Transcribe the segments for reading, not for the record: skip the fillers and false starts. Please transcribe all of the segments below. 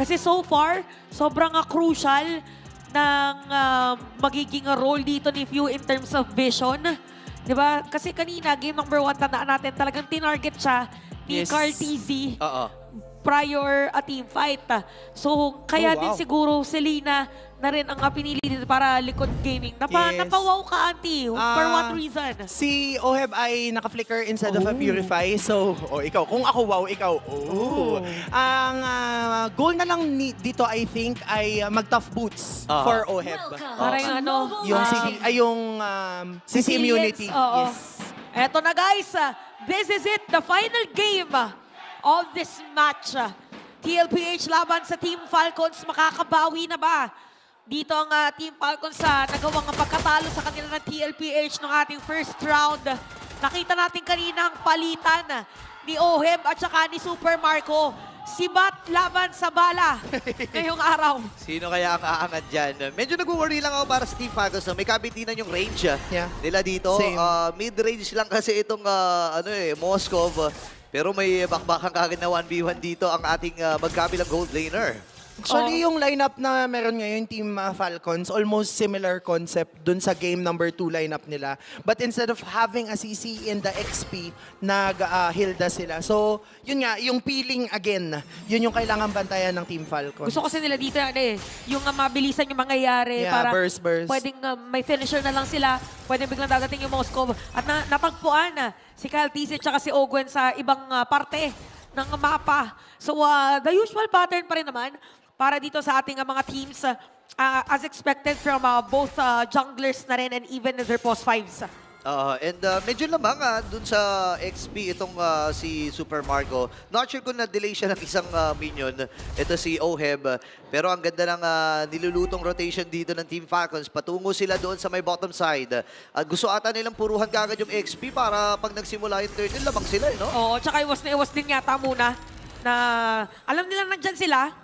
Kasi so far, sobrang crucial ng magiging role dito ni Few in terms of vision. Diba? Kasi kanina, game number 1, tandaan natin, talagang tinarget siya ni Carl TZ prior a team fight. So, kaya din siguro Selena na rin ang pinili dito para Likod Gaming. Napawaw ka, auntie. For what reason? Si Oheb ay naka-flicker instead of a Purify. So, ikaw. Kung ako wow, ikaw. Ang goal na lang dito, I think, ay mag-tough boots for Oheb. Parang Yung CC immunity. Yes. Eto na guys, this is it, the final game of this match. TLPH laban sa Team Falcons, makakabawi na ba? Dito ang Team Falcons sa nagawang pagkatalo sa kanila ng TLPH ng ating first round. Nakita natin kanina ang palitan ni Oheb at saka ni Super Marco. Si Bat laban sa bala ngayong araw. Sino kaya ang aangat dyan? Medyo nag-worry lang ako para sa Team Falcons. May kabitinan yung range nila dito. Mid-range lang kasi itong Moskov. Pero may bakbakan kagad na 1v1 dito ang ating magkabilang gold laner. Actually, yung lineup na meron ngayon, Team Falcons, almost similar concept dun sa game number 2 lineup nila. But instead of having a CC in the XP, nag-Hilda sila. So, yun nga, yung peeling again, yun yung kailangan bantayan ng Team Falcons. Gusto kasi nila dito yung mabilisan yung mangyayari. Yeah, para burst. pwedeng may finisher na lang sila, pwedeng biglang dadating yung Moskov. At natagpuan si Kyle TZ at si Ogwen sa ibang parte ng mapa. So, the usual pattern pa rin naman para dito sa ating mga teams as expected from both junglers na rin and even their post 5s. And medyo lamang dun sa XP itong si Super Marco. Not sure kung na-delay siya ng isang minion. Ito si Oheb. Pero ang ganda ng nilulutong rotation dito ng Team Falcons. Patungo sila doon sa may bottom side. At gusto ata nilang puruhan kagad yung XP para pag nagsimula yung turtle, lamang sila, no? Oo, tsaka iwas na iwas din yata muna na alam nila nandyan sila.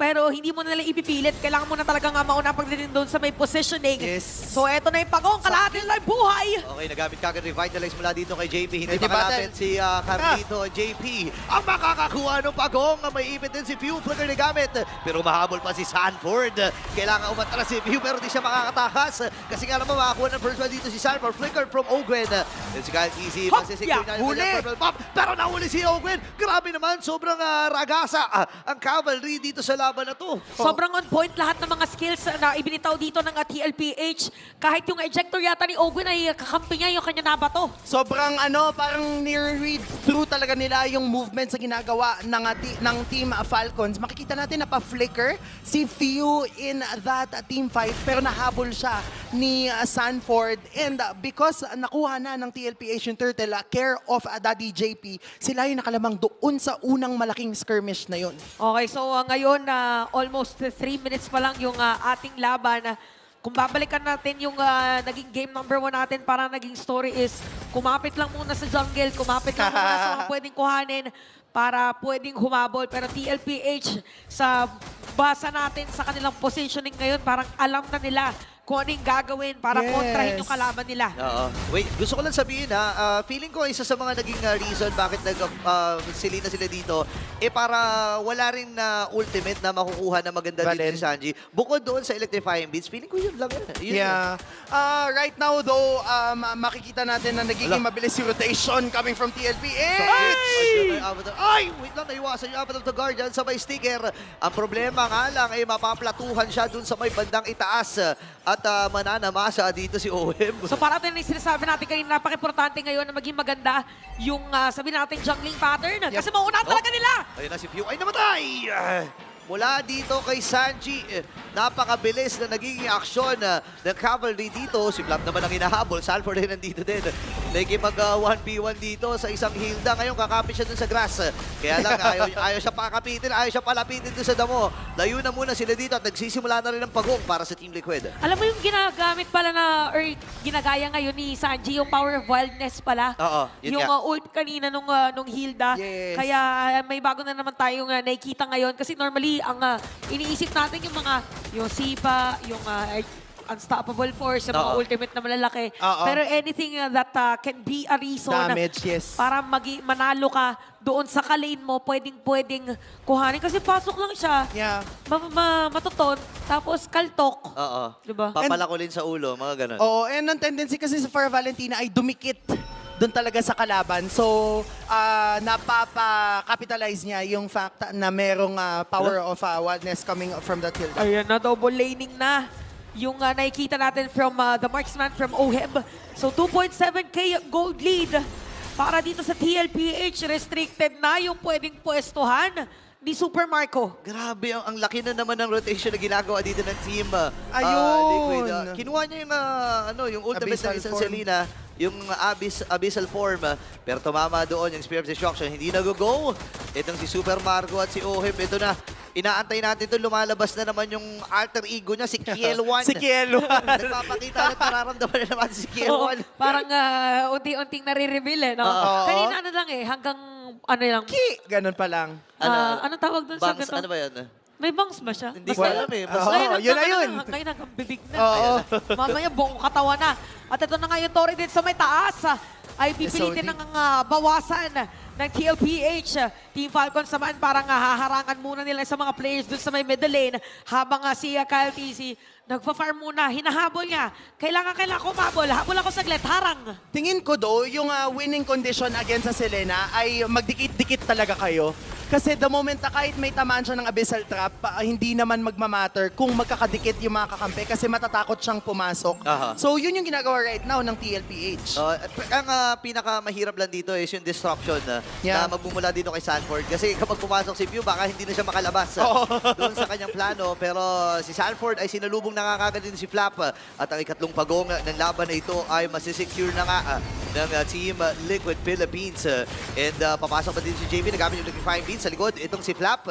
Pero hindi mo na nila ipipilit. Kailangan mo na talaga mauna pagdating doon sa may positioning. Yes. So eto na yung pagong, kalahati nila yung buhay. Okay, nagamit kagad revitalize mula dito kay JP. Hindi makalapit si Carlito JP. Ang makakakuha ng pagong. May ipit din si Pew. Flicker na gamit. Pero mahabol pa si Sanford. Kailangan umatras si Pew pero di siya makakatakas. Kasi nga naman makakuha ng first one dito si Sanford. Flicker from Ogwen. Then si Kyle easy. Masisecure na yung purple pop. Pero nahuli si Ogwen. Grabe naman. Sobrang ragasa ang cavalry dito sa laban na to. Sobrang on point lahat ng mga skills na ibinitaw dito ng TLPH. Kahit yung ejector yata ni Ogwen ay kakampi niya yung kanya nabato. Sobrang parang near-read through talaga nila yung movement sa ginagawa ng Team Falcons. Makikita natin na pa-flicker si Few in that team fight pero nahabol siya ni Sanford. And because nakuha na ng TLPH yung turtle, care of Daddy JP, sila yung nakalamang doon sa unang malaking skirmish na yun. Okay, so ngayon almost 3 minutes pa lang yung ating laban. Kung babalikan natin yung naging game number 1 natin, parang naging story is kumapit lang muna sa jungle, kumapit lang muna sa mga pwedeng kuhanin para pwedeng humabol. Pero TLPH, sa basa natin sa kanilang positioning ngayon, parang alam na nila kung ano yung gagawin para kontrahin yung kalaban nila. Wait, gusto ko lang sabihin feeling ko isa sa mga naging reason bakit silina sila dito, para wala rin na ultimate na makukuha na maganda dito si Sanji. Bukod doon sa electrifying beats, feeling ko yun lang yun. Right now though, makikita natin na nagiging mabilis yung rotation coming from TLPH. Ay! Wait lang, naiwasan yung Abbot of the Guardian sa may sticker. Ang problema nga lang ay mapaplatuhan siya dun sa may bandang itaas. At mananamasa dito si Oheb. So para natin yung sinasabi natin kanina, napaka-importante ngayon na maging maganda yung sabi natin jungling pattern. Kasi mauna talaga nila. Ayun na si Pew. Ay, namatay! Mula dito kay Sanji, napakabilis na nagiging aksyon ng cavalry dito. Si Blam naman ang hinahabol. Sanford din nandito din. Nakikipag 1v1 dito sa isang Hilda. Ngayon kakapit siya dun sa grass. Kaya lang ayaw siya pakapitin, ayaw siya palapitin dun sa damo. Layo na muna sila dito at nagsisimula na rin ang pagong para sa Team Liquid. Alam mo yung ginagamit pala or ginagaya ngayon ni Sanji, yung Power of Wildness pala. Yun yung ult kanina nung Hilda. Yes. Kaya may bago na naman tayong nakikita ngayon. Kasi normally, ang iniisip natin yung mga, yung Sipa, yung unstoppable force, yung mga Oo. ultimate na malalaki. Oo. Pero anything that can be a reason Damage, yes. para manalo ka doon sa kalane mo, pwedeng kuhanin. Kasi pasok lang siya, Yeah. matuton, tapos kaltok. Oo. Diba? Papalakulin sa ulo, mga ganun. Oo, and ang tendency kasi sa Far Valentina ay dumikit doon talaga sa kalaban. So, napapa-capitalize niya yung fact na merong power of wildness coming from the Tilda. Ayan na, double laning na. Yung nakikita natin from the marksman from OHEB. So 2.7k gold lead para dito sa TLPH. Restricted na yung pwedeng pwestuhan ni Super Marco. Grabe, ang laki na naman ng rotation na ginagawa dito ng team. Ayun. Liquid. Kinuha niya yung ultimate Abyssal ng isang form. Selena, yung abyssal form. Pero tumama doon yung Spear of Destruction. Hindi nag-go. Itong si Super Marco at si Ohim. Ito na. Inaantay natin ito. Lumalabas na naman yung alter ego niya, si Kiel1. Si Kiel1. Nagpapakita at nararamdaman na naman si Oo, Kiel1. parang unti-unting nare-reveal no? Oo. Kanina lang hanggang lang. Ganun pa lang. Anong tawag doon sa Bangs, ganito? ano ba yan? May bangs ba siya? Hindi ko Basta- alam eh. Oo, Basta, yun na yun. Ngayon hanggang bibig na. Oo. Mamaya buong katawan na. At ito na nga yung Torrident sa may taas. Ay pipilitin SOD. ng bawasan ng TLPH. Team Falcons naman parang haharangan muna nila sa mga players dun sa may middle lane. Habang si Kyle TC nagpa-farm muna. Hinahabol niya. Kailangan ko umabol. Habol ako saglit. Harang. Tingin ko do, yung winning condition against sa Selena ay magdikit-dikit talaga kayo. Kasi the moment na kahit may tamaan siya ng Abyssal Trap, hindi naman magmamatter kung magkakadikit yung mga kakampi kasi matatakot siyang pumasok. Aha. So yun yung ginagawa right now ng TLPH. ang pinakamahirap lang dito is yung disruption Yeah. na magmumula dito kay Sanford. Kasi kapag pumasok si Pew, baka hindi na siya makalabas Oo. doon sa kanyang plano. Pero si Sanford ay sinalubong nakakagad din si Flap. At ang ikatlong pagong ng laban na ito ay masisecure na nga ng Team Liquid Philippines. And papasok pa din si JB, nagamit yung Liquifying Beans sa likod. Itong si Flap.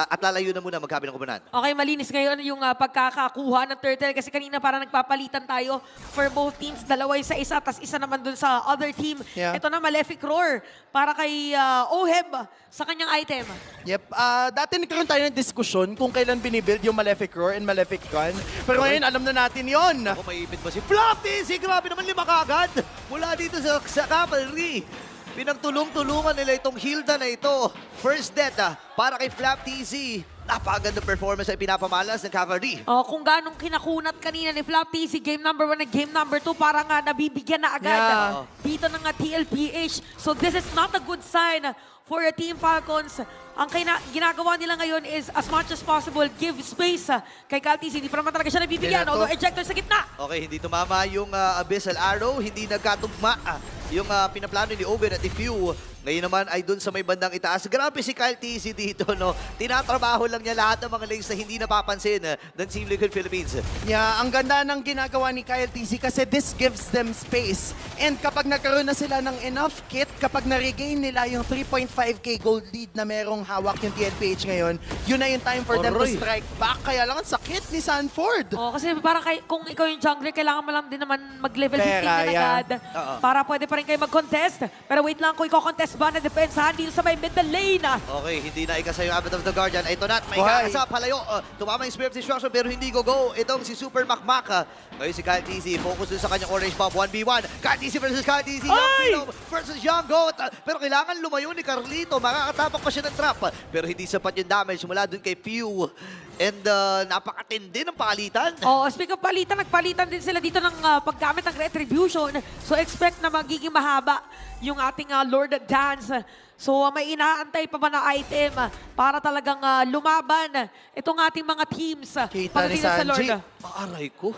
At lalayo na muna magkabilang kumanan. Okay, malinis ngayon yung pagkakakuha ng turtle kasi kanina parang nagpapalitan tayo for both teams. Dalawa yung sa isa, tas isa naman dun sa other team. Yeah. Ito na, Malefic Roar para kay Oheb sa kanyang item. Yep. Dati nagkaroon tayo ng diskusyon kung kailan binibuild yung Malefic Roar and Malefic Gun. Pero ngayon, alam na natin yon. Ako maiipit ba si Flap TC? Grabe naman 5 kagad. Mula dito sa cavalry. Pinagtulong-tulungan nila itong Hilda na ito. First death para kay Flap TC. Napakaganda performance ay pinapamalas ng cavalry. Kung ganong kinakunat kanina ni Flap TC, game number 1 at game number 2, para nga nabibigyan na agad Yeah. dito ng TLPH. So this is not a good sign for a Team Falcons. Ang ginagawa nila ngayon is as much as possible, give space kay Kyle TC. Hindi pa naman talaga siya nabibigyan, Diretso. although ejector sa gitna. Okay, hindi tumama yung Abyssal Arrow. Hindi nagkatugma yung pinaplano ni Owen at ni Few. Ngayon naman ay dun sa may bandang itaas. Grabe si Kyle TC dito, no? Tinatrabaho lang niya lahat ng mga lanes na hindi napapansin ng Team Liquid Philippines. Yeah, ang ganda ng ginagawa ni Kyle TC kasi this gives them space. And kapag nagkaroon na sila ng enough kit, kapag na-regain nila yung 3.5k gold lead na merong hawak yung TLPH ngayon, yun na yung time for them to Aroy. strike back. Kaya lang ang sakit ni Sanford. Kasi parang kung ikaw yung jungler, kailangan mo lang din naman mag-level 15 Pera, na yeah. agad. Oo. Para pwede pa rin kayo mag-contest. Pero wait lang, kung i-contest ba na depensahan dito sa may middle lane. Okay, hindi na ikasa yung Abbot of the Guardian. Ito na, may Why? kakasa, palayo. Tumama yung Spear of Destruction pero hindi go-go. Itong si Super Makmak. Ngayon si Kyle TC, focus dun sa kanyang orange pop. 1v1. Kyle TC versus Kyle TC. Young Ay! Pino versus Young Goat. Pero kailangan lumayo ni Carlito. Makakatapak pa siya ng trap. Pero hindi sapat yung damage mula dun kay Pew. And napakatindi ng palitan. Speak of palitan, nagpalitan din sila dito ng paggamit ng Retribution. So expect na magiging mahaba yung ating Lord Dance. So may inaantay pa ba na item para talagang lumaban itong ating mga teams. Kita pagdating ni sa Sanji. Lord. Aray ko.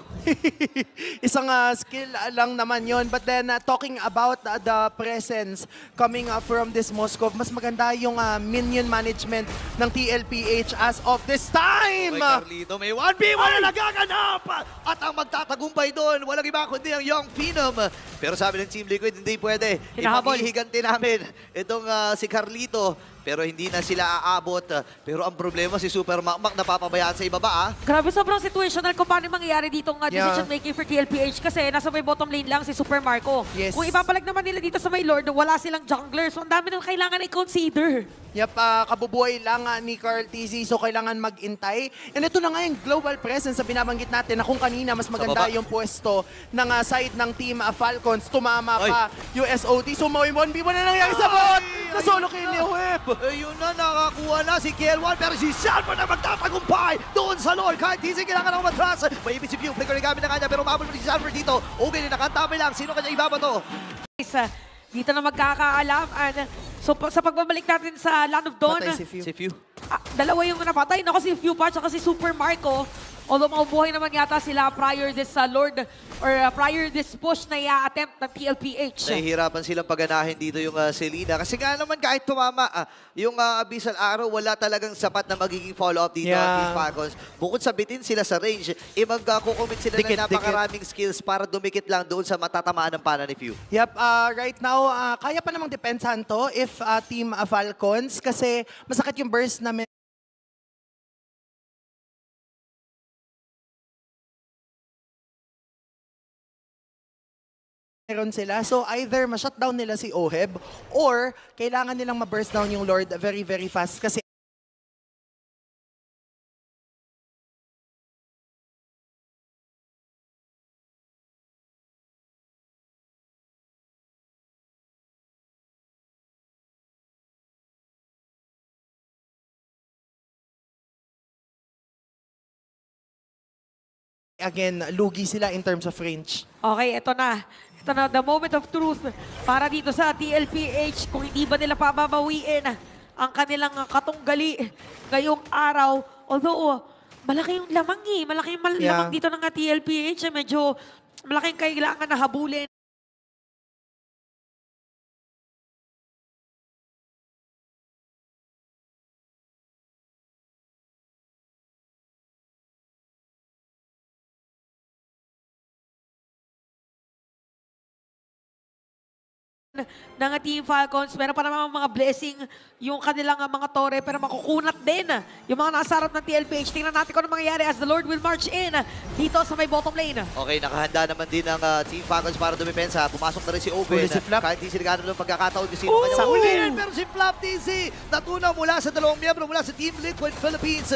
Isang skill lang naman yon. But then, talking about the presence coming from this Moscow, mas maganda yung minion management ng TLPH as of this time! May Carlito, may 1v1 na nagaganap! At ang magtatagumpay doon, walang iba kundi ang Young Phenom. Pero sabi ng Team Liquid, hindi pwede. Hinahabol. Ipahihiganti namin itong si Carlito. Pero hindi na sila aabot. Pero ang problema si Super Makmak napapabayaan sa ibaba. Grabe, sobrang situational kung paano mangyayari ditong Yeah. decision making for TLPH kasi nasa may bottom lane lang si Super Marco. Yes. Kung ipapalag naman nila dito sa may Lord, wala silang jungler. So ang dami nang kailangan i-consider. Yep, kabubuhay lang ni Carl TZ, so kailangan mag-intay. And ito na nga yung global presence na binabanggit natin na kung kanina mas maganda baba. yung pwesto ng side ng Team Falcons. Tumama pa yung SOT. So, 1v1 na nangyari sa bot! Na-solo kill ni Whip! Ayun na, nakakuha na si KL1 pero si Salmon na magtatagumpay doon sa Lord. Kahit di siya kailangan ng matras. May ibig si Pew, flicker na gamit na kanya pero mabul pa si Salmon dito. Okay, nakantamay lang. Sino kanya ibabato? Guys, dito na magkakaalam. So sa pagbabalik natin sa Land of Dawn, Patay si Few. Si Few. dalawa yung napatay. Nako si Few pa, tsaka si Super Marco. Although mabubuhay naman yata sila prior this Lord or prior this push na i-attempt ng TLPH. Nahihirapan silang paganahin dito yung Selena. Kasi nga naman kahit tumama, yung Abyssal Arrow, wala talagang sapat na magiging follow-up dito ang Team Falcons. Bukod sa bitin sila sa range, magkukumit sila ng napakaraming skills para dumikit lang doon sa matatamaan ng pana ni Few. Yep, right now, kaya pa namang depensahan to if Team Falcons kasi masakit yung burst na meron sila. So either ma-shutdown nila si Oheb or kailangan nilang ma-burst down yung Lord very, very fast kasi again, lugi sila in terms of range. Okay, ito na. Ito na, the moment of truth para dito sa TLPH. Kung hindi ba nila pababawiin ang kanilang katunggali ngayong araw. Although, malaki yung lamang eh. Malaki yung lamang dito ng TLPH. Medyo malaking kailangan na habulin. Ng Team Falcons, meron pa naman mga blessing yung kanilang mga tore pero makukunat din yung mga nasa harap ng TLPH. Tingnan natin kung ano mangyayari as the Lord will march in dito sa may bottom lane. Okay, nakahanda naman din ang Team Falcons para dumipensa. Pumasok na rin si Open. Si Flap. Kahit di sila ganun ng pagkakataon kung sino kanya huliin. Pero si Flap TC natunaw mula sa dalawang miyembro mula sa Team Liquid Philippines.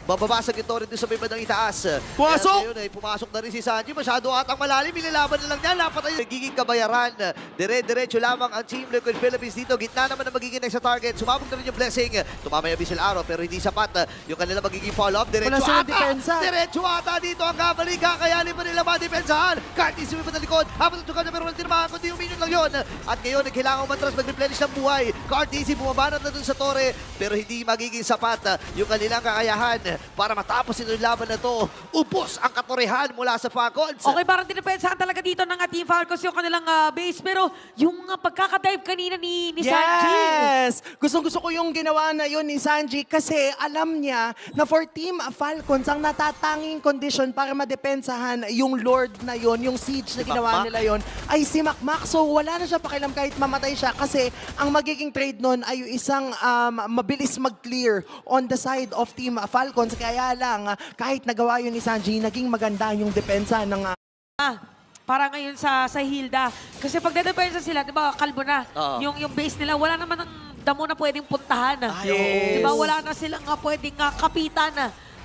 Bababasag ito rin doon sa may bandang itaas. Pumasok! Ngayon ay pumasok na rin si Sanji. Masyado atang malalim. Inilaban na lang niya. Lapat ay nagiging kabayaran. Dire-diretso lamang ang Team Liquid Philippines dito. Gitna naman ang magiging next sa target. Sumabog na rin yung blessing. Tumama yung Abyssal Arrow pero hindi sapat. Yung kanila magiging follow-up. Diretso Wala silang ata! depensa. Diretso ata dito ang Cavalry. Kakayanin pa nila madepensahan. Kahit di sumipad na likod. Habang ito kanya pero walang tinamaan. Kundi yung minion lang yun. At ngayon kailangan umatras mag-replenish ng buhay. Cardisi bumabanat na dun sa Torre. Pero hindi magiging sapat yung kanilang kakayahan para matapos ito yung laban na to. Ubos ang katorehan mula sa Falcons. Okay, parang dinipensahan talaga dito ng Team Falcons yung kanilang base. Pero yung pagkakadive kanina ni Sanji. Yes! Gustong-gusto ko yung ginawa na yun ni Sanji kasi alam niya na for Team Falcons, ang natatanging condition para madepensahan yung Lord na yun, yung siege na ginawa nila yun, ay si Makmak. So wala na siya pakialam kahit mamatay siya kasi ang magiging trade nun ay yung isang mabilis mag-clear on the side of Team Falcons. Kaya lang, kahit nagawa yun ni Sanji, naging maganda yung depensa ng Para ngayon sa Hilda. Kasi pag dedepensa sila, di ba, kalbo na. Yung base nila, wala naman ng damo na pwedeng puntahan. Yes. Di ba, wala na silang pwedeng kapitan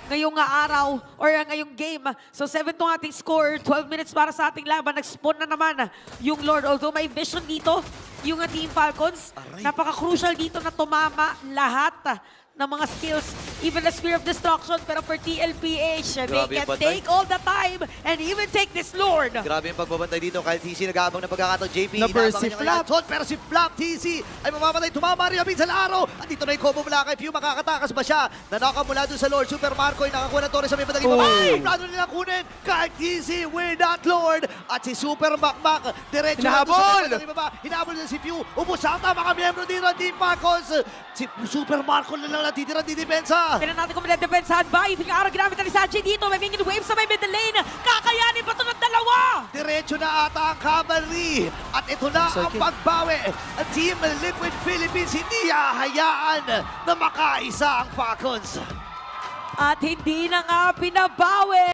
ngayong araw or ngayong game. So 7 to ating score, 12 minutes para sa ating laban. Nag-spawn na naman yung Lord. Although may vision dito, yung Team Falcons. Napaka-crucial dito na tumama lahat ng mga skills, even the Spear of Destruction. Pero for TLPH, they Grabe can yung bantay. take all the time and even take this Lord. Grabe yung pagbabantay dito. Kahit TC nag-aabang ng pagkakataon. JP, Na-burst si inaabangan niya Flap. ngayon. Pero si Flap TC ay mamamatay. Tumama rin Abyssal Arrow. At dito na yung combo mula kay Few. Makakatakas ba siya? Nanaka mula dun sa Lord. Super Marco ay nakakuha ng Torre sa may madaling babay. Plano nila kunin. Kahit TC with that Lord. At si Super Makmak. Diretso na dun sa may madaling baba. Hinahabol na si Few. Ubus ata mga miyembro dito ng Team Falcons. Si Super Marco na lang natitira di depensa. Tignan natin kung may depensahan ba. Yung araw ginamit na ni Sanji dito. May mingin wave sa may middle lane. Kakayanin pa ito ng dalawa. Diretso na ata ang cavalry. At ito na ang pagbawi. Ang Team Liquid Philippines hindi hahayaan na makaisa ang Falcons. At hindi na nga pinabawi.